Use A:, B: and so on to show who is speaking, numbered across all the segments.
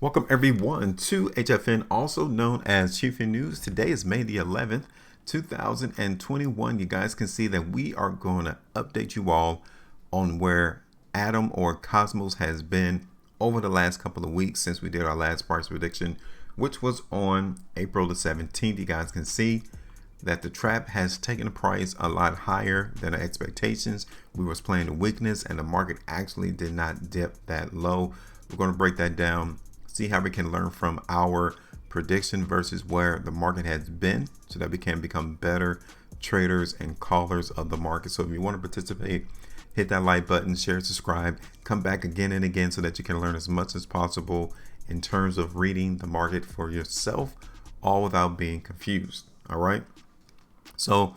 A: Welcome everyone to HueFin, also known as HueFin News. Today is May the 11th, 2021. You guys can see that we are going to update you all on where Atom or Cosmos has been over the last couple of weeks since we did our last price prediction, which was on April the 17th. You guys can see that the trap has taken the price a lot higher than our expectations. We was playing the weakness and the market actually did not dip that low. We're going to break that down, see how we can learn from our prediction versus where the market has been so that we can become better traders and callers of the market. So if you want to participate, hit that like button, share, subscribe, come back again and again so that you can learn as much as possible in terms of reading the market for yourself, all without being confused. All right. So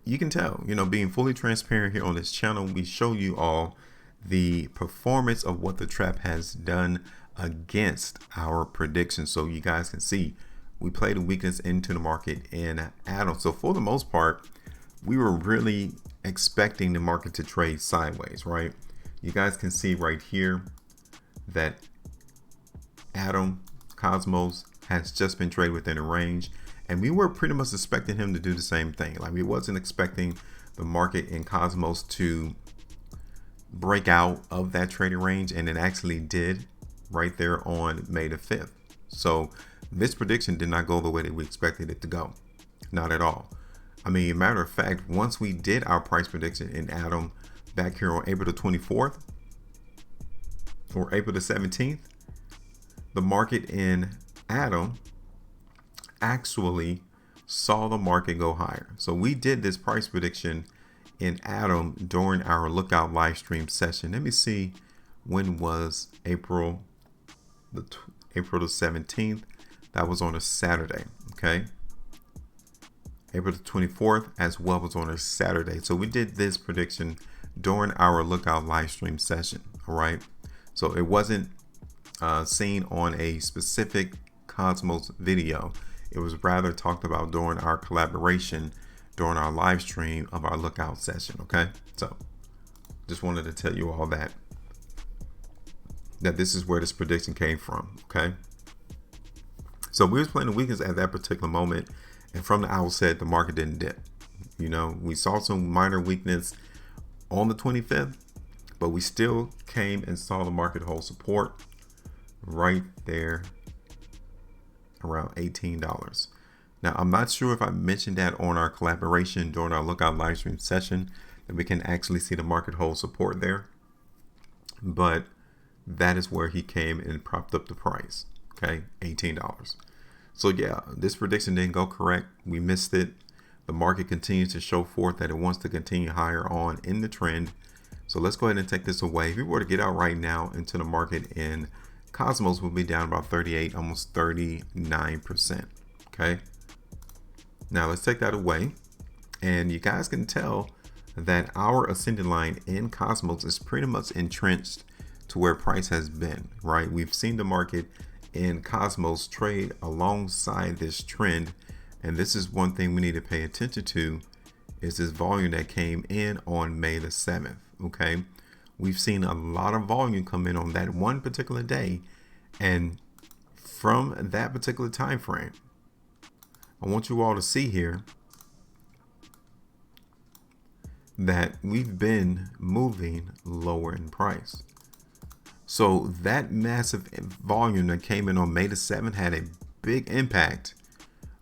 A: you can tell, being fully transparent here on this channel, we show you all the performance of what the trap has done against our predictions. So you guys can see we played a weakness into the market in Atom. So for the most part, we were really expecting the market to trade sideways, right? You guys can see right here that Atom, Cosmos has just been traded within a range. And we were pretty much expecting him to do the same thing. Like we wasn't expecting the market in Cosmos to break out of that trading range, and it actually did right there on May the 5th. So this prediction did not go the way that we expected it to go. Not at all. I mean, matter of fact, once we did our price prediction in Atom back here on April the 24th or April the 17th, the market in Atom actually saw the market go higher. So we did this price prediction in Atom during our lookout live stream session. Let me see, when was April the 17th? That was on a Saturday. Okay, April the 24th as well was on a Saturday. So we did this prediction during our lookout live stream session. All right, so it wasn't seen on a specific Cosmos video. It was rather talked about during our collaboration during our live stream of our lookout session. Okay, so just wanted to tell you all that this is where this prediction came from. Okay, so we was playing the weakness at that particular moment, and from the outset the market didn't dip. We saw some minor weakness on the 25th, but we still came and saw the market hold support right there around $18. Now, I'm not sure if I mentioned that on our collaboration during our lookout live stream session, that we can actually see the market hold support there, but that is where he came and propped up the price. Okay, $18. So yeah, this prediction didn't go correct. We missed it. The market continues to show forth that it wants to continue higher on in the trend. So let's go ahead and take this away. If we were to get out right now into the market in Cosmos, will be down about 38, almost 39%. Okay, now let's take that away, and you guys can tell that our ascending line in Cosmos is pretty much entrenched to where price has been, right? We've seen the market in Cosmos trade alongside this trend, and this is one thing we need to pay attention to, is this volume that came in on May the 7th. Okay, we've seen a lot of volume come in on that one particular day, and from that particular time frame, I want you all to see here that we've been moving lower in price. So that massive volume that came in on May the 7th had a big impact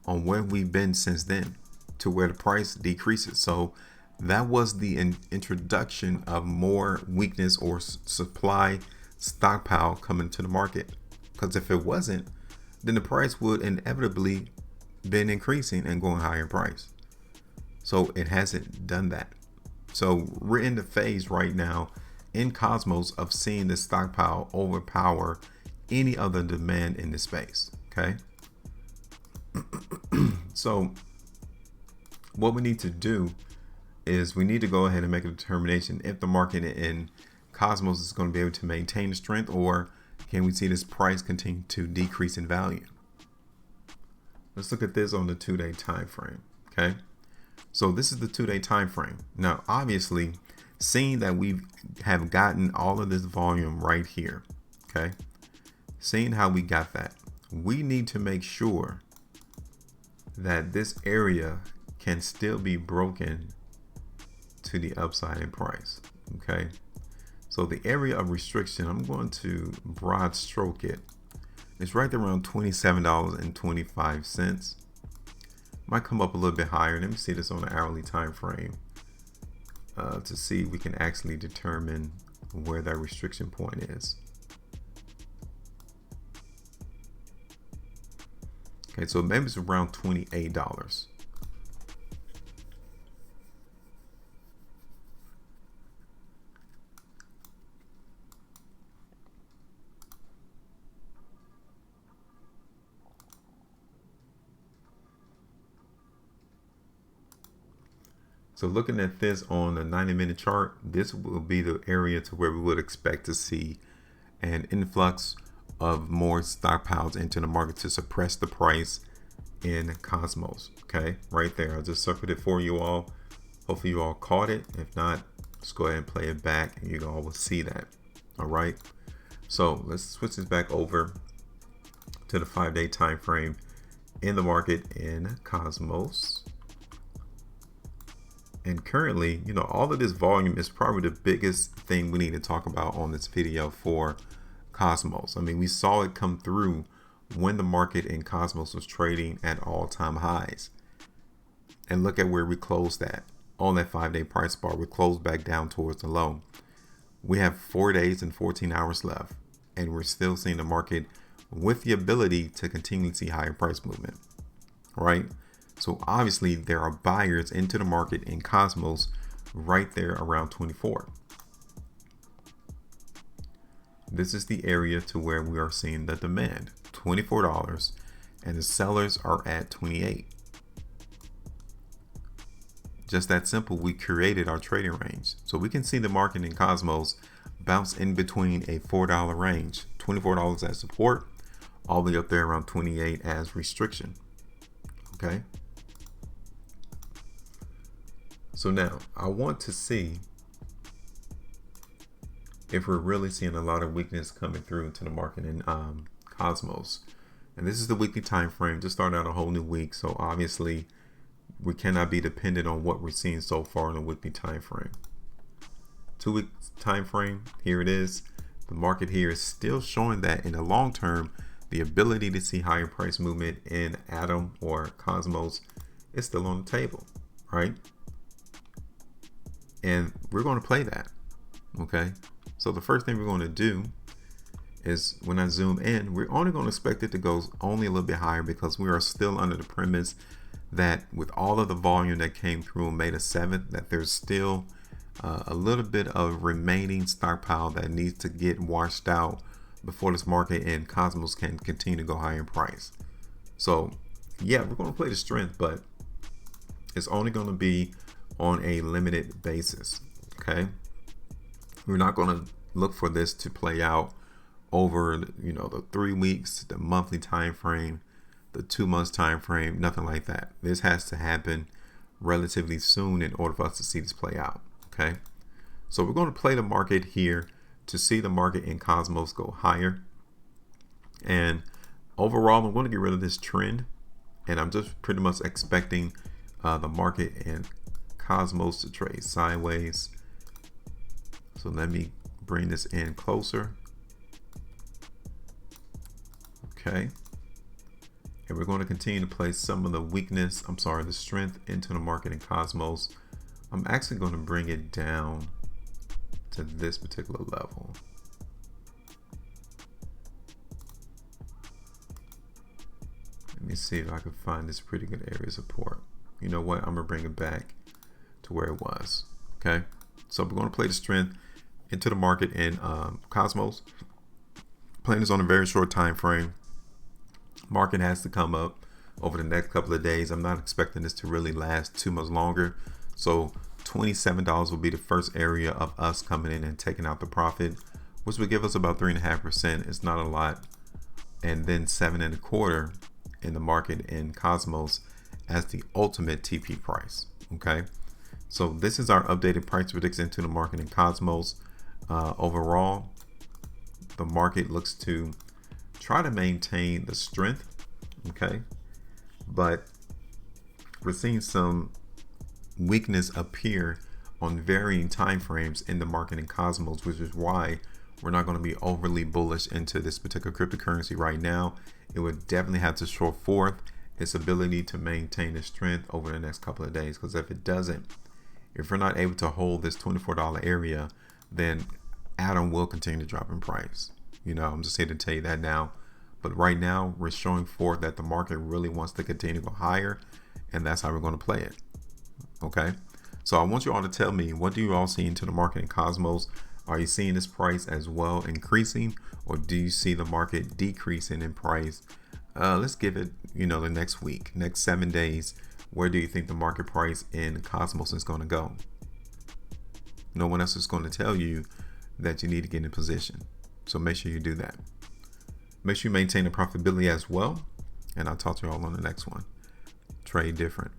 A: on where we've been since then to where the price decreases. So that was the introduction of more weakness or supply stockpile coming to the market. Because if it wasn't, then the price would inevitably been increasing and going higher in price. So it hasn't done that. So we're in the phase right now in Cosmos of seeing the stockpile overpower any other demand in the space. Okay. So what we need to do is we need to go ahead and make a determination if the market in Cosmos is going to be able to maintain the strength, or can we see this price continue to decrease in value. Let's look at this on the 2-day time frame. Okay, so this is the 2-day time frame. Now obviously, seeing that we have gotten all of this volume right here, okay, seeing how we got that, we need to make sure that this area can still be broken to the upside in price. Okay, so the area of restriction, I'm going to broad stroke it. It's right around $27.25. Might come up a little bit higher. Let me see this on the hourly time frame to see if we can actually determine where that restriction point is. Okay, so maybe it's around $28. So looking at this on a 90-minute chart, this will be the area to where we would expect to see an influx of more stockpiles into the market to suppress the price in Cosmos. Okay, right there. I just circled it for you all. Hopefully you all caught it. If not, just go ahead and play it back and you all will see that. All right. So let's switch this back over to the 5-day time frame in the market in Cosmos. And currently, you know, all of this volume is probably the biggest thing we need to talk about on this video for Cosmos. I mean, we saw it come through when the market in Cosmos was trading at all-time highs. And look at where we closed at on that 5-day price bar. We closed back down towards the low. We have 4 days and 14 hours left, and we're still seeing the market with the ability to continue to see higher price movement, right? So obviously there are buyers into the market in Cosmos right there around 24. This is the area to where we are seeing the demand, $24, and the sellers are at 28. Just that simple. We created our trading range. So we can see the market in Cosmos bounce in between a $4 range, $24 as support, all the way up there around 28 as restriction. Okay. So now I want to see if we're really seeing a lot of weakness coming through into the market in Cosmos. And this is the weekly time frame, just starting out a whole new week. So obviously we cannot be dependent on what we're seeing so far in the weekly time frame. 2 week time frame, here it is. The market here is still showing that in the long term, the ability to see higher price movement in Atom or Cosmos is still on the table, right? And we're going to play that. Okay, so the first thing we're going to do is when I zoom in, we're only going to expect it to go only a little bit higher because we are still under the premise that with all of the volume that came through on May the 7th, that there's still a little bit of remaining stockpile that needs to get washed out before this market in Cosmos can continue to go higher in price. So yeah, we're going to play the strength, but it's only going to be on a limited basis. Okay, we're not going to look for this to play out over, you know, the 3 weeks, the monthly time frame, the 2 months time frame, nothing like that. This has to happen relatively soon in order for us to see this play out. Okay, so we're going to play the market here to see the market in Cosmos go higher. And overall, I'm going to get rid of this trend, and I'm just pretty much expecting the market in Cosmos to trade sideways. So let me bring this in closer. Okay, and we're going to continue to place some of the weakness, the strength into the market in Cosmos. I'm actually going to bring it down to this particular level. Let me see if I can find this pretty good area of support. You know what? I'm gonna bring it back to where it was. Okay, so we're going to play the strength into the market in Cosmos. Playing this on a very short time frame. Market has to come up over the next couple of days. I'm not expecting this to really last too much longer. So $27 will be the first area of us coming in and taking out the profit, which would give us about 3.5%. It's not a lot. And then 7.25 in the market in Cosmos as the ultimate TP price. Okay, so this is our updated price prediction to the market in Cosmos. Overall, the market looks to try to maintain the strength, okay? But we're seeing some weakness appear on varying time frames in the market in Cosmos, which is why we're not going to be overly bullish into this particular cryptocurrency right now. It would definitely have to show forth its ability to maintain its strength over the next couple of days, because if it doesn't, if we're not able to hold this $24 area, then Atom will continue to drop in price. You know, I'm just here to tell you that now. But right now, we're showing forth that the market really wants to continue to go higher, and that's how we're going to play it. Okay, so I want you all to tell me, what do you all see into the market in Cosmos? Are you seeing this price as well increasing, or do you see the market decreasing in price? Let's give it, the next week, next 7 days. Where do you think the market price in Cosmos is going to go? No one else is going to tell you that you need to get in position. So make sure you do that. Make sure you maintain the profitability as well. And I'll talk to you all on the next one. Trade different.